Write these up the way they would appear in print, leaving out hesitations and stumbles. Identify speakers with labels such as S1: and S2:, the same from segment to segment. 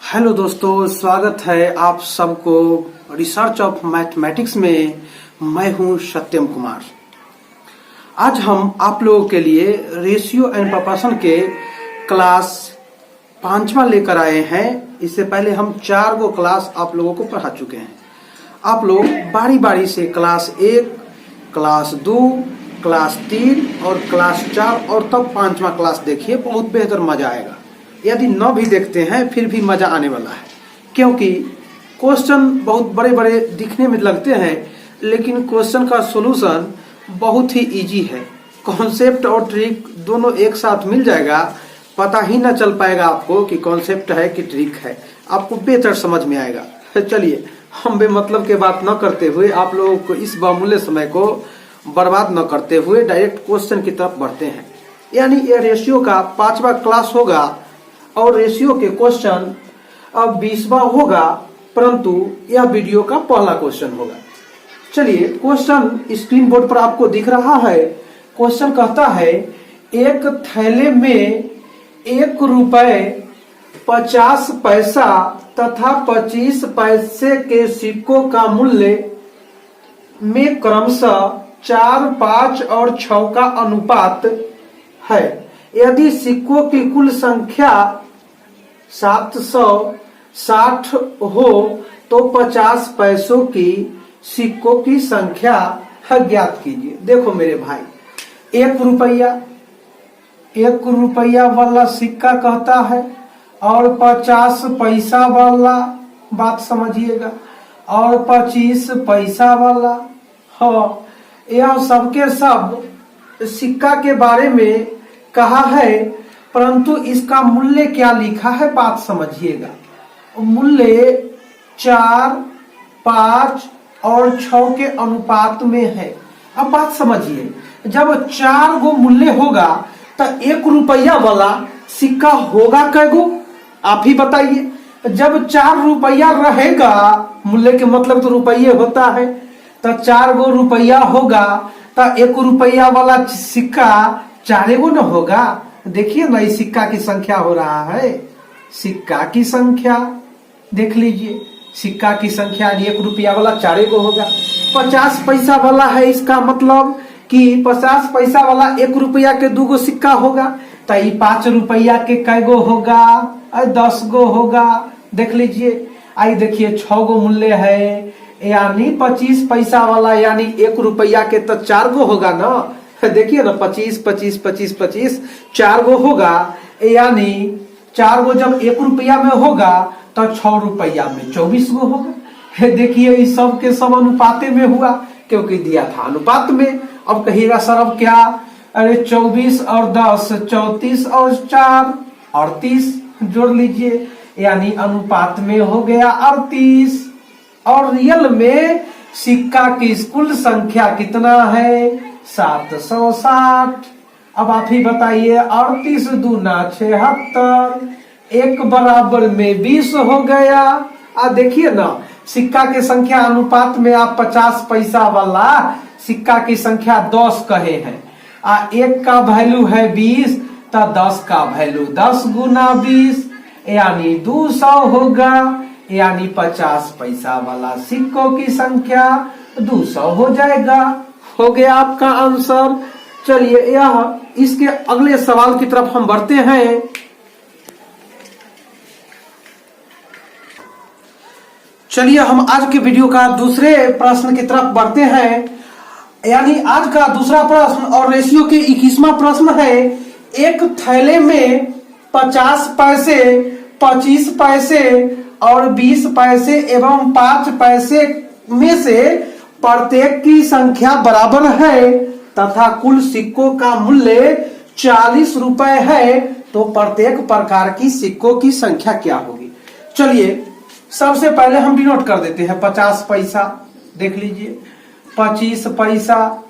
S1: Hello दोस्तों, स्वागत है आप सबको रिसर्च ऑफ मैथमेटिक्स में। मैं हूं सत्यम कुमार। आज हम आप लोगों के लिए रेशियो एंड प्रोपोर्शन के क्लास 5वां लेकर आए हैं। इससे पहले हम 4 गो क्लास आप लोगों को पढ़ा चुके हैं। आप लोग बारी बारी से क्लास 1, क्लास 2, क्लास 3 और क्लास 4 और तब 5वां क्लास देखिए, बहुत बेहतर मजा आएगा। यदि न भी देखते हैं फिर भी मजा आने वाला है, क्योंकि क्वेश्चन बहुत बड़े बड़े दिखने में लगते हैं, लेकिन क्वेश्चन का सॉल्यूशन बहुत ही इजी है। कॉन्सेप्ट और ट्रिक दोनों एक साथ मिल जाएगा, पता ही न चल पाएगा आपको कि कॉन्सेप्ट है कि ट्रिक है, आपको बेहतर समझ में आएगा। चलिए हम बेमतलब के बात न करते हुए, आप लोगों को इस बहुमूल्य समय को बर्बाद न करते हुए डायरेक्ट क्वेश्चन की तरफ बढ़ते हैं। यानी ये रेशियो का 5वां क्लास होगा और रेशियो के क्वेश्चन अब 20वां होगा, परंतु यह वीडियो का पहला क्वेश्चन होगा। चलिए, क्वेश्चन स्क्रीन बोर्ड पर आपको दिख रहा है। क्वेश्चन कहता है, एक थैले में 1 रुपए 50 पैसा तथा 25 पैसे के सिक्कों का मूल्य में क्रमशः 4, 5 और 6 का अनुपात है। यदि सिक्कों की कुल संख्या 760 हो तो 50 पैसों की सिक्कों की संख्या ज्ञात कीजिए। देखो मेरे भाई, 1 रुपया वाला सिक्का कहता है और 50 पैसा वाला, बात समझिएगा, और 25 पैसा वाला। हाँ, यह सबके सब सिक्का के बारे में कहा है, परंतु इसका मूल्य क्या लिखा है बात समझिएगा। मूल्य 4, 5 और 6 के अनुपात में है। अब बात समझिए, जब 4 गो मूल्य होगा तो 1 रुपया वाला सिक्का होगा कै गो, आप ही बताइए। जब 4 रुपया रहेगा, मूल्य के मतलब तो रुपये होता है, तो 4 गो रुपया होगा तो 1 रुपया वाला सिक्का 4 गो न होगा। देखिए ना, इस सिक्का की संख्या हो रहा है, सिक्का की संख्या देख लीजिए, सिक्का की संख्या 1 रुपया वाला 4 गो होगा। 50 पैसा वाला है, इसका मतलब कि 50 पैसा वाला 1 रुपया के 2 गो सिक्का होगा, तो ये 5 रुपया के कै गो होगा, 10 गो होगा। देख लीजिए, आई देखिए 6 गो मूल्य है, यानी 25 पैसा वाला यानी 1 रुपया के तो 4 गो होगा ना। देखिए ना, 25, 25, 25, 25 4 गो होगा, यानी 4 गो जब 1 रुपया में होगा तो 6 रुपया में 24 गो होगा। देखिए, इस सब के सब अनुपाते में हुआ, क्योंकि दिया था अनुपात में। अब कहिएगा सर अब क्या, अरे 24 और 10 34 और 4 38 जोड़ लीजिए, यानी अनुपात में हो गया 38। और रियल में सिक्का की कुल संख्या कितना है, 760। अब आप ही बताइए, 38 दूना 76, 1 बराबर में 20 हो गया। देखिए ना, सिक्का की संख्या अनुपात में आप 50 पैसा वाला सिक्का की संख्या 10 कहे हैं, 1 का वैल्यू है 20, तो 10 का वैल्यू 10 गुना 20 यानी 200 होगा, यानी 50 पैसा वाला सिक्कों की संख्या 200 हो जाएगा। हो गया आपका आंसर। चलिए, यह इसके अगले सवाल की तरफ हम बढ़ते हैं। चलिए, हम आज के वीडियो का दूसरे प्रश्न की तरफ बढ़ते हैं। यानी आज का दूसरा प्रश्न और रेशियो के 21वां प्रश्न है, एक थैले में 50 पैसे, 25 पैसे और 20 पैसे एवं 5 पैसे में से प्रत्येक की संख्या बराबर है तथा कुल सिक्कों का मूल्य 40 रुपए है, तो प्रत्येक प्रकार की सिक्कों की संख्या क्या होगी। चलिए, सबसे पहले हम डिनोट कर देते हैं 50 पैसा। देख लीजिए, 25 पैसा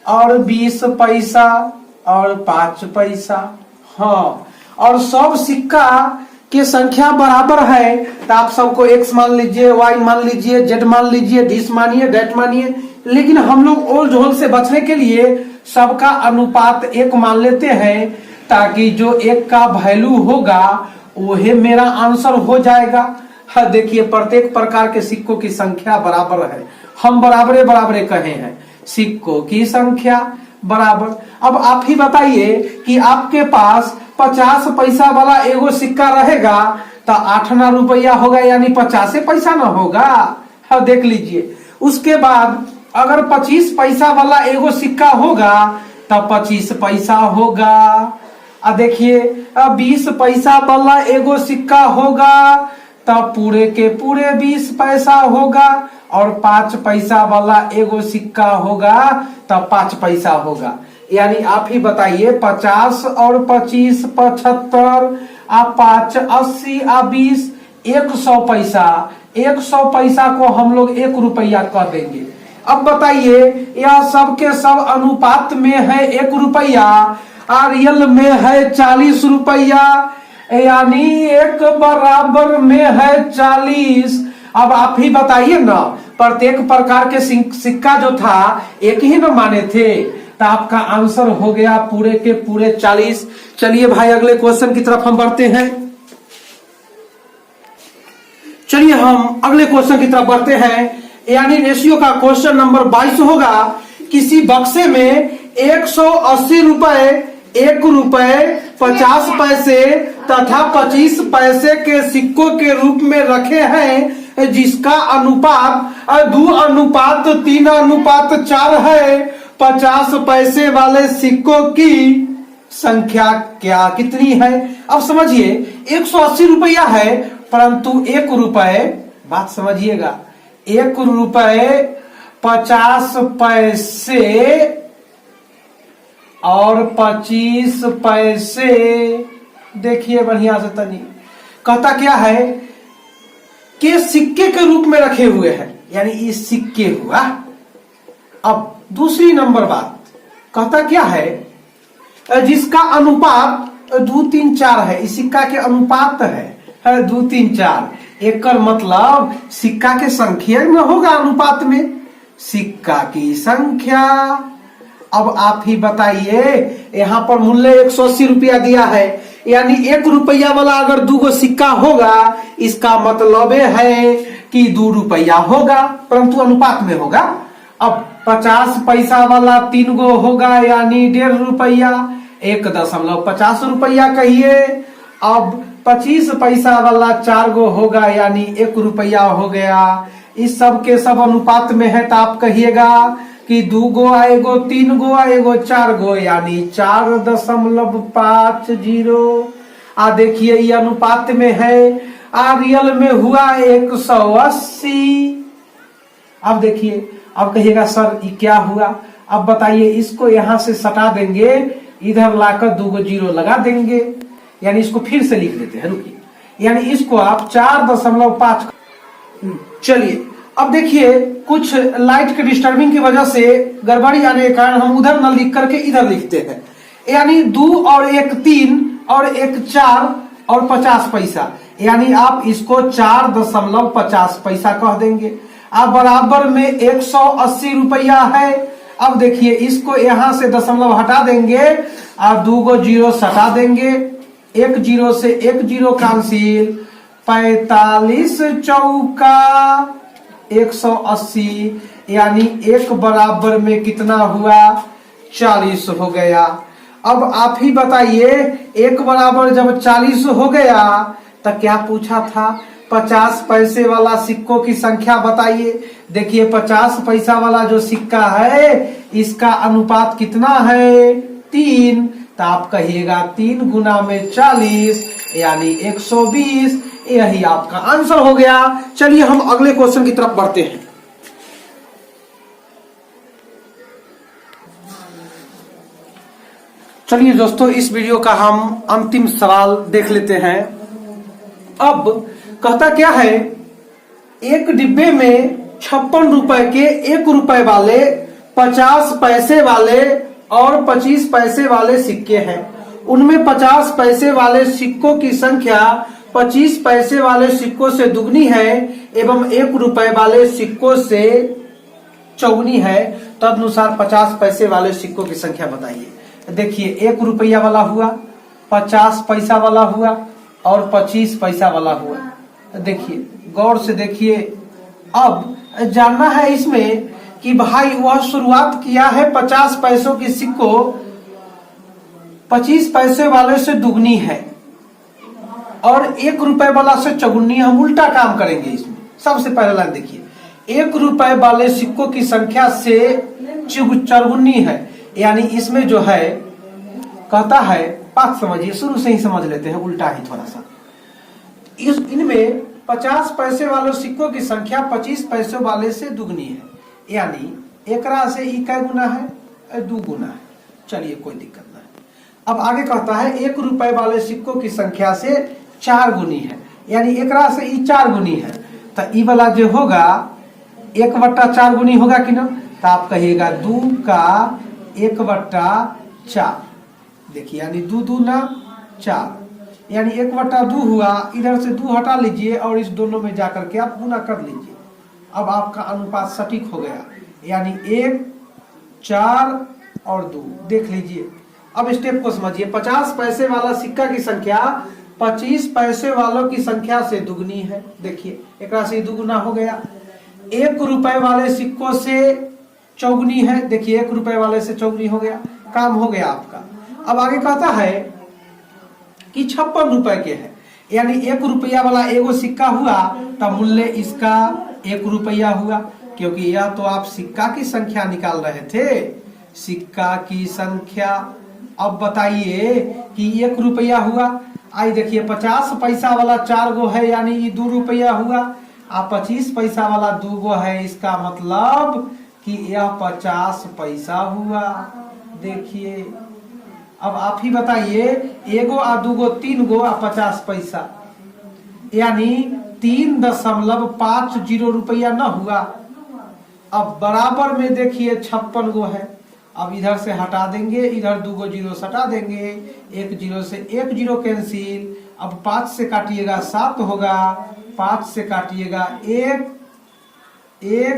S1: और 20 पैसा और 5 पैसा। हाँ, और सब सिक्का की संख्या बराबर है, तो आप सबको x मान लीजिए, y मान लीजिए, z मान लीजिए, दिस मानिए, डेट मानिए। लेकिन हम लोग ओल झोल से बचने के लिए सबका अनुपात 1 मान लेते हैं, ताकि जो एक का वैल्यू होगा वही मेरा आंसर हो जाएगा। हाँ देखिए, प्रत्येक प्रकार के सिक्कों की संख्या बराबर है। हम बराबरे बराबरे कहे हैं, सिक्कों की संख्या बराबर। अब आप ही बताइए कि आपके पास 50 पैसा वाला एगो सिक्का रहेगा तो 8 आना रुपया होगा, यानी 50 पैसा ना होगा। हाँ देख लीजिए। उसके बाद अगर 25 पैसा वाला एगो सिक्का होगा तब 25 पैसा होगा। अब देखिए, 20 पैसा वाला एगो सिक्का होगा तब पूरे के पूरे 20 पैसा होगा, और 5 पैसा वाला एगो सिक्का होगा तब 5 पैसा होगा। यानी आप ही बताइए, 50 और 25 75, आ 5 80, आ 20 100 पैसा। 100 पैसा को हम लोग 1 रुपया कर देंगे। अब बताइए, यह सब के सब अनुपात में है 1 रुपया, और रियल में है 40 रुपया, यानी 1 बराबर में है 40। अब आप ही बताइए ना, प्रत्येक प्रकार के सिक्का जो था एक ही ना माने थे, तो आपका आंसर हो गया पूरे के पूरे 40। चलिए भाई, अगले क्वेश्चन की तरफ हम बढ़ते हैं। चलिए हम अगले क्वेश्चन की तरफ बढ़ते हैं। यानी रेशियो का क्वेश्चन नंबर 22 होगा। किसी बक्से में 180 रुपए, 1 रुपए 50 पैसे तथा 25 पैसे के सिक्कों के रूप में रखे हैं, जिसका अनुपात 2:3:4 है। 50 पैसे वाले सिक्कों की संख्या क्या कितनी है? अब समझिए, 180 रुपया है, परंतु 1 रुपए, बात समझिएगा, 1 रुपए 50 पैसे और 25 पैसे। देखिए बढ़िया से तनी, कहता क्या है कि सिक्के के रूप में रखे हुए हैं, यानी ये सिक्के हुआ। अब दूसरी नंबर बात कहता क्या है, जिसका अनुपात 2 3 4 है। इस सिक्का के अनुपात है 2 3 4। एक मतलब सिक्का के संख्या में होगा अनुपात में, सिक्का की संख्या। अब आप ही बताइए, यहाँ पर मूल्य 180 रुपया दिया है, यानी 1 रुपया वाला अगर 2 सिक्का होगा, इसका मतलब है कि 2 रुपया होगा, परंतु अनुपात में होगा। अब 50 पैसा वाला 3 होगा, यानी 1.5 रुपया, 1.50 रुपया कहिए। अब 25 पैसा वाला 4 होगा, यानी 1 रुपया हो गया। इस सब के सब अनुपात में है, तो आप कहिएगा कि 2 आएगो, 3 आएगो, 4 यानी 4.50। देखिए ये अनुपात में है, रियल में हुआ 180। अब देखिए, अब कहिएगा सर ये क्या हुआ? अब बताइए, इसको यहां से सटा देंगे, इधर लाकर 2 जीरो लगा देंगे, यानी इसको फिर से लिख देते हैं, रुकिए, यानी इसको आप 4.5। चलिए अब देखिए, कुछ लाइट के डिस्टर्बिंग की वजह से गड़बड़ी आने के कारण हम उधर न लिख करके इधर लिखते हैं। यानी 2 और 1 3 और 1 4 और 50 पैसा, यानी आप इसको 4.50 पैसा कह देंगे। अब बराबर में 180 रुपया है। अब देखिए, इसको यहां से दशमलव हटा देंगे और 2 जीरो सटा देंगे, 1 जीरो से 1 जीरो कैंसिल, 45 चौका 180, यानी 1 बराबर में कितना हुआ? 40 हो गया। अब आप ही बताइए, 1 बराबर जब 40 हो गया तो क्या पूछा था? 50 पैसे वाला सिक्कों की संख्या बताइए। देखिए, 50 पैसा वाला जो सिक्का है, इसका अनुपात कितना है? 3। तो आप कहिएगा 3 गुना में 40, यानी 120। यही आपका आंसर हो गया। चलिए हम अगले क्वेश्चन की तरफ बढ़ते हैं। चलिए दोस्तों, इस वीडियो का हम अंतिम सवाल देख लेते हैं। अब कहता क्या है, एक डिब्बे में 56 रुपए के 1 रुपए वाले, 50 पैसे वाले और 25 पैसे वाले सिक्के हैं। उनमें 50 पैसे वाले सिक्कों की संख्या 25 पैसे वाले सिक्कों से दुगनी है एवं 1 रुपए वाले सिक्कों से चौगुनी है। तदनुसार 50 पैसे वाले सिक्कों की संख्या बताइए। देखिए, 1 रुपया वाला हुआ, 50 पैसा वाला हुआ और 25 पैसा वाला हुआ। देखिए गौर से देखिए। अब जानना है इसमें कि भाई वह शुरुआत किया है 50 पैसों के सिक्को 25 पैसे वाले से दुगनी है और 1 रुपए वाला से चौगुनी। हम उल्टा काम करेंगे इसमें। सबसे पहला लाइन देखिए, 1 रुपए वाले सिक्कों की संख्या से चौगुनी है, यानी इसमें जो है कहता है, बात समझिए, शुरू से ही समझ लेते हैं, उल्टा ही थोड़ा सा। इनमें 50 पैसे वाले सिक्कों की संख्या 25 पैसे वाले से दुगनी है, यानी एकरा से ई कै गुना है, 2 गुना है। चलिए कोई दिक्कत नहीं। अब आगे कहता है 1 रुपए वाले सिक्कों की संख्या से 4 गुनी है, यानी एकरा से ई 4 गुनी है। तो ई वाला जो होगा 1/4 गुनी होगा कि ना, तो आप कहिएगा 2 का 1/4। देखिए यानी 2 दूना 4, यानी 1/2 हुआ। इधर से 2 हटा लीजिए और इस दोनों में जाकर के आप गुना कर लीजिए। अब आपका अनुपात सटीक हो गया, यानी 1, 4 और 2। देख लीजिए। अब स्टेप को समझिए। 50 पैसे वाला सिक्का की संख्या 25 पैसे वालों की संख्या से दुगनी है। देखिए एक से 2 गुना हो गया। 1 रुपए वाले सिक्कों से चौगुनी है। देखिए 1 रुपए वाले से चौगुनी हो गया, काम हो गया आपका। अब आगे कहता है कि 56 रुपए के है, यानी 1 रुपया वाला एगो सिक्का हुआ तब मूल्य इसका 1 रुपया हुआ, क्योंकि यह तो आप सिक्का की संख्या निकाल रहे थे, सिक्का की संख्या। अब बताइए कि 1 रुपया हुआ। आई देखिए 50 पैसा वाला 4 गो है, यानी ये 2 रुपया हुआ। आ 25 पैसा वाला 2 गो है, इसका मतलब कि यह 50 पैसा हुआ। देखिए अब आप ही बताइए, 1 गो आ 2 गो 3 गो आ 50 पैसा, यानी 3.50 रुपया न हुआ। अब बराबर में देखिए 56 गो है। अब इधर से हटा देंगे, इधर 2 गो 0 हटा देंगे, 1 0 से 1 0 कैंसिल। अब 5 से काटिएगा 7 होगा, 5 से काटिएगा 1 1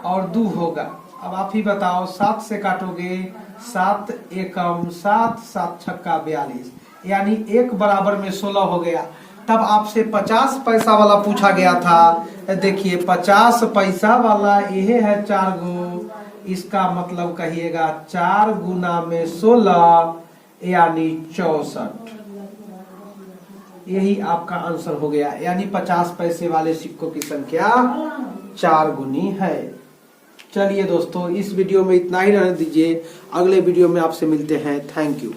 S1: और 2 होगा। अब आप ही बताओ, 7 से काटोगे 7 एकम 7, 7 छक्का 42, यानी 1 बराबर में 16 हो गया। तब आपसे 50 पैसा वाला पूछा गया था। देखिए 50 पैसा वाला यह है 4 गो, इसका मतलब कहिएगा 4 गुना में 16, यानी 64। यही आपका आंसर हो गया, यानी 50 पैसे वाले सिक्कों की संख्या 4 गुनी है। चलिए दोस्तों, इस वीडियो में इतना ही रहने दीजिए। अगले वीडियो में आपसे मिलते हैं। Thank you.